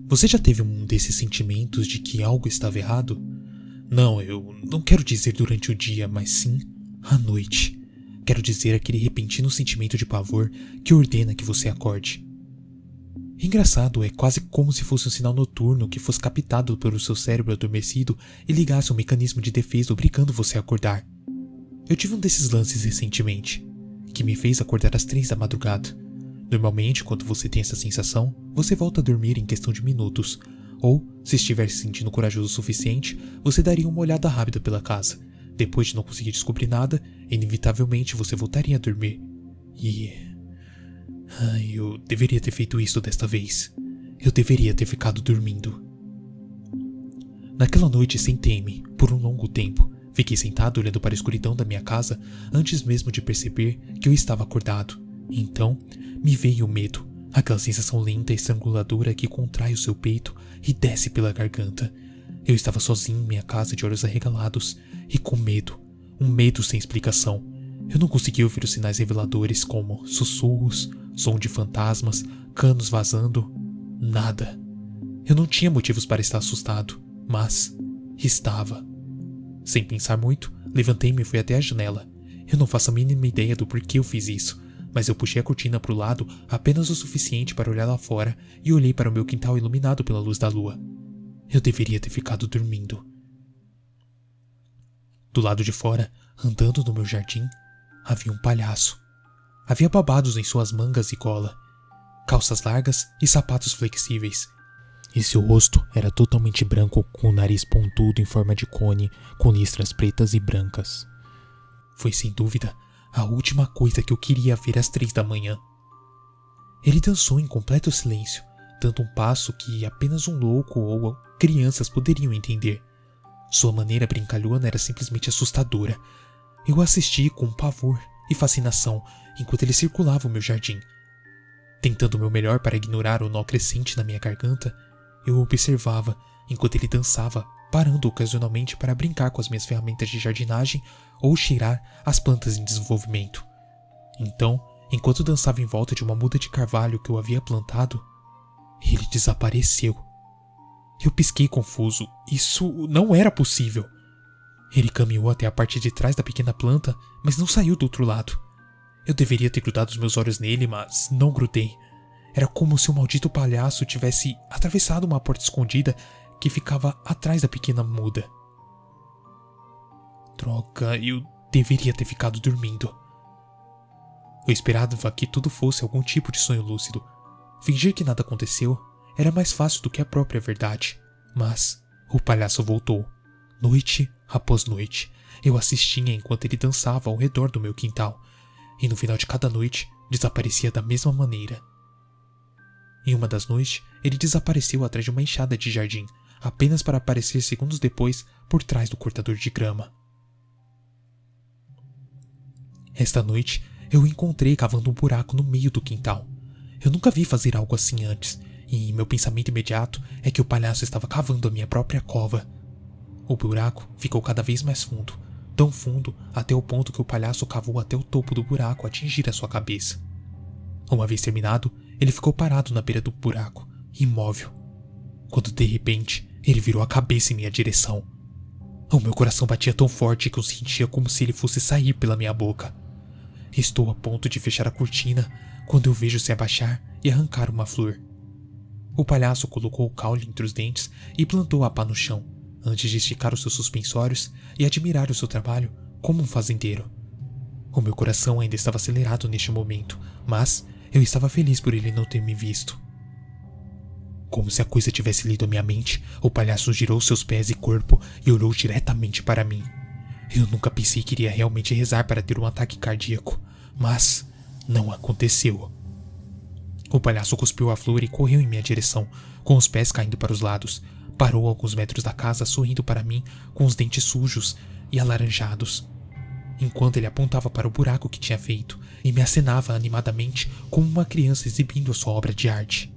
Você já teve um desses sentimentos de que algo estava errado? Não, eu não quero dizer durante o dia, mas sim à noite. Quero dizer aquele repentino sentimento de pavor que ordena que você acorde. Engraçado, é quase como se fosse um sinal noturno que fosse captado pelo seu cérebro adormecido e ligasse um mecanismo de defesa obrigando você a acordar. Eu tive um desses lances recentemente, que me fez acordar às 3 da madrugada. Normalmente, quando você tem essa sensação, você volta a dormir em questão de minutos, ou, se estiver se sentindo corajoso o suficiente, você daria uma olhada rápida pela casa. Depois de não conseguir descobrir nada, inevitavelmente você voltaria a dormir. Eu deveria ter feito isso desta vez. Eu deveria ter ficado dormindo. Naquela noite sentei-me, por um longo tempo. Fiquei sentado olhando para a escuridão da minha casa antes mesmo de perceber que eu estava acordado. Então, me veio o medo, aquela sensação lenta e estranguladora que contrai o seu peito e desce pela garganta. Eu estava sozinho em minha casa de olhos arregalados e com medo, um medo sem explicação. Eu não conseguia ouvir os sinais reveladores como sussurros, som de fantasmas, canos vazando, nada. Eu não tinha motivos para estar assustado, mas estava. Sem pensar muito, levantei-me e fui até a janela. Eu não faço a mínima ideia do porquê eu fiz isso, mas eu puxei a cortina para o lado apenas o suficiente para olhar lá fora e olhei para o meu quintal iluminado pela luz da lua. Eu deveria ter ficado dormindo. Do lado de fora, andando no meu jardim, havia um palhaço. Havia babados em suas mangas e gola, calças largas e sapatos flexíveis. E seu rosto era totalmente branco, com o nariz pontudo em forma de cone, com listras pretas e brancas. Foi sem dúvida a última coisa que eu queria ver às 3 da manhã. Ele dançou em completo silêncio, dando um passo que apenas um louco ou crianças poderiam entender. Sua maneira brincalhona era simplesmente assustadora. Eu assisti com pavor e fascinação enquanto ele circulava o meu jardim. Tentando o meu melhor para ignorar o nó crescente na minha garganta, eu o observava enquanto ele dançava, parando ocasionalmente para brincar com as minhas ferramentas de jardinagem ou cheirar as plantas em desenvolvimento. Então, enquanto dançava em volta de uma muda de carvalho que eu havia plantado, ele desapareceu. Eu pisquei confuso. Isso não era possível. Ele caminhou até a parte de trás da pequena planta, mas não saiu do outro lado. Eu deveria ter grudado os meus olhos nele, mas não grudei. Era como se o maldito palhaço tivesse atravessado uma porta escondida que ficava atrás da pequena muda. Droga, eu deveria ter ficado dormindo. Eu esperava que tudo fosse algum tipo de sonho lúcido. Fingir que nada aconteceu era mais fácil do que a própria verdade. Mas o palhaço voltou. Noite após noite, eu assistia enquanto ele dançava ao redor do meu quintal. E no final de cada noite, desaparecia da mesma maneira. Em uma das noites, ele desapareceu atrás de uma enxada de jardim, apenas para aparecer segundos depois por trás do cortador de grama. Esta noite, eu o encontrei cavando um buraco no meio do quintal. Eu nunca vi fazer algo assim antes, e meu pensamento imediato é que o palhaço estava cavando a minha própria cova. O buraco ficou cada vez mais fundo, tão fundo até o ponto que o palhaço cavou até o topo do buraco atingir a sua cabeça. Uma vez terminado, ele ficou parado na beira do buraco, imóvel, quando de repente ele virou a cabeça em minha direção. O meu coração batia tão forte que eu sentia como se ele fosse sair pela minha boca. Estou a ponto de fechar a cortina quando eu vejo se abaixar e arrancar uma flor. O palhaço colocou o caule entre os dentes e plantou a pá no chão, antes de esticar os seus suspensórios e admirar o seu trabalho como um fazendeiro. O meu coração ainda estava acelerado neste momento, mas eu estava feliz por ele não ter me visto. Como se a coisa tivesse lido a minha mente, o palhaço girou seus pés e corpo e olhou diretamente para mim. Eu nunca pensei que iria realmente rezar para ter um ataque cardíaco, mas não aconteceu. O palhaço cuspiu a flor e correu em minha direção, com os pés caindo para os lados. Parou a alguns metros da casa, sorrindo para mim, com os dentes sujos e alaranjados, enquanto ele apontava para o buraco que tinha feito e me acenava animadamente como uma criança exibindo a sua obra de arte.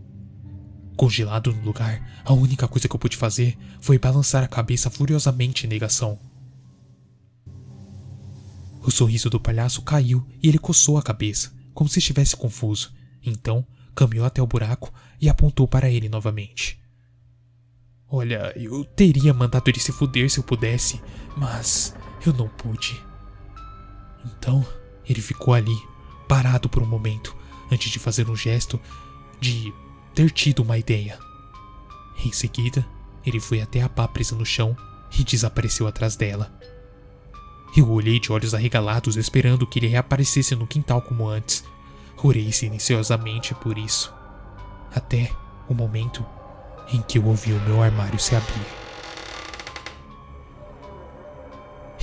Congelado no lugar, a única coisa que eu pude fazer foi balançar a cabeça furiosamente em negação. O sorriso do palhaço caiu e ele coçou a cabeça, como se estivesse confuso. Então, caminhou até o buraco e apontou para ele novamente. Olha, eu teria mandado ele se fuder se eu pudesse, mas eu não pude. Então, ele ficou ali, parado por um momento, antes de fazer um gesto de ter tido uma ideia. Em seguida, ele foi até a pá presa no chão e desapareceu atrás dela. Eu olhei de olhos arregalados, esperando que ele reaparecesse no quintal como antes. Orei silenciosamente por isso, até o momento em que eu ouvi o meu armário se abrir.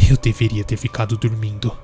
Eu deveria ter ficado dormindo.